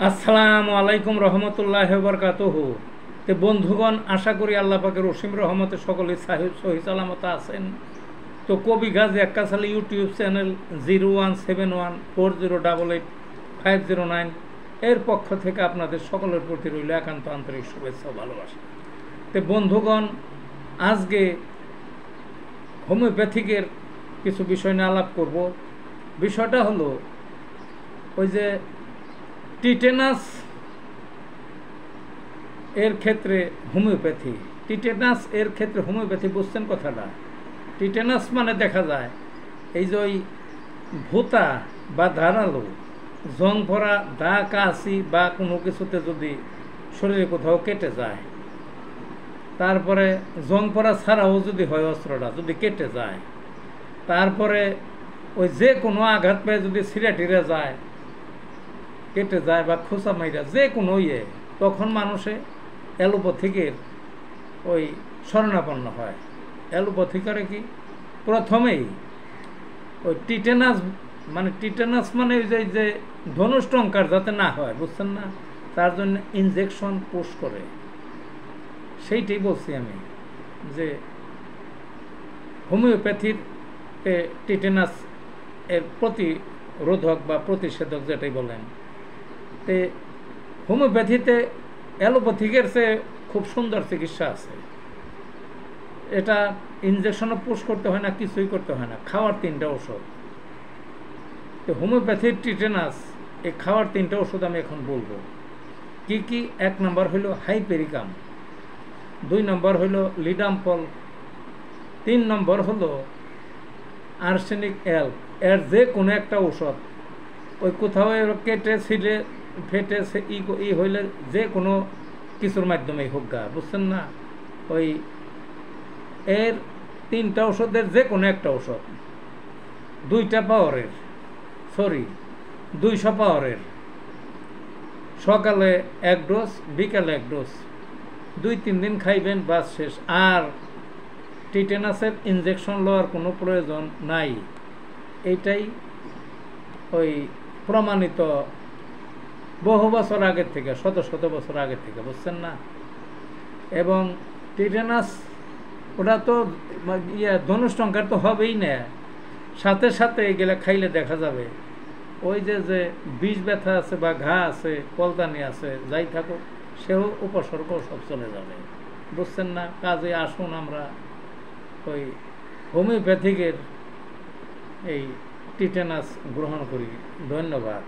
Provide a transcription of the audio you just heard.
আসসালামু আলাইকুম রহমতুল্লাহ বরকাতুহু। তো বন্ধুগণ, আশা করি আল্লাহ পাকের অসীম রহমতে সকলে সহি সালামত আছেন। তো কবি গাজী আক্কাস আলী ইউটিউব চ্যানেল 017140885009 এর পক্ষ থেকে আপনাদের সকলের প্রতি রইল একান্ত আন্তরিক শুভেচ্ছা ও ভালোবাসা। তো বন্ধুগণ, আজকে হোমিওপ্যাথিকের কিছু বিষয় নিয়ে আলাপ করব। বিষয়টা হলো ওই যে টিটেনাস এর ক্ষেত্রে হোমিওপ্যাথি। টিটেনাস এর ক্ষেত্রে হোমিওপ্যাথি বুঝছেন কথাটা? টিটেনাস মানে দেখা যায় এই যে ওই ভূতা বা ধারালো জং ভরা দা কাশি বা কোনো কিছুতে যদি শরীরে কোথাও কেটে যায়, তারপরে জং পরা ছাড়াও যদি হয় অস্ত্রটা যদি কেটে যায়, তারপরে ওই যে কোনো আঘাত পেয়ে যদি ছিঁড়ে টিড়ে যায়, কেটে যায় বা খোঁচা মাইরা যে কোনো তখন মানুষে অ্যালোপ্যাথিকের ওই শরণাপন্ন হয়। অ্যালোপ্যাথিকারে কি প্রথমেই ওই টিটেনাস মানে ওই যে ধনুষ্টঙ্কার যাতে না হয়, বুঝছেন না, তার জন্য ইনজেকশন পুশ করে। সেইটাই বলছি আমি যে হোমিওপ্যাথির টিটেনাস এর প্রতিরোধক বা প্রতিষেধক যেটাই বলেন। তে হোমিওপ্যাথিতে অ্যালোপ্যাথিকের চেয়ে খুব সুন্দর চিকিৎসা আছে। এটা ইনজেকশনও পুশ করতে হয় না, কিছুই করতে হয় না, খাওয়ার 3টা ওষুধ। তো হোমিওপ্যাথির টিটেনাস এই খাওয়ার 3টা ওষুধ আমি এখন বলবো কি কি। 1 নম্বর হইল হাইপেরিকাম, 2 নম্বর হইল লিডাম্পল, 3 নম্বর হলো আর্সেনিক এল। এর যে কোনো একটা ঔষধ ওই কোথাও কেটে ছিলে ফেটে ই হইলে যে কোনো কিছুর মাধ্যমেই হোক গা, বুঝছেন না, ওই এর 3টা ওষুধের যে কোনো একটা ওষুধ 2টা পাওয়ারের 200 পাওয়ারের, সকালে 1 ডোজ, বিকালে 1 ডোজ, 2-3 দিন খাইবেন, বাস শেষ। আর টিটেনাসের ইনজেকশন লওয়ার কোনো প্রয়োজন নাই। এইটাই ওই প্রমাণিত বহু বছর আগের থেকে, শত শত বছর আগের থেকে, বুঝছেন না। এবং টিটেনাস ওটা তো ধনুষ্টঙ্কার তো হবেই না, সাথে সাথে এগুলা খাইলে দেখা যাবে ওই যে বিষ ব্যথা আছে বা ঘা আছে, কলতানি আছে, যাই থাকুক, সেও উপসর্গ সব চলে যাবে, বুঝছেন না। কাজে আসুন আমরা ওই হোমিওপ্যাথিকের এই টিটেনাস গ্রহণ করি। ধন্যবাদ।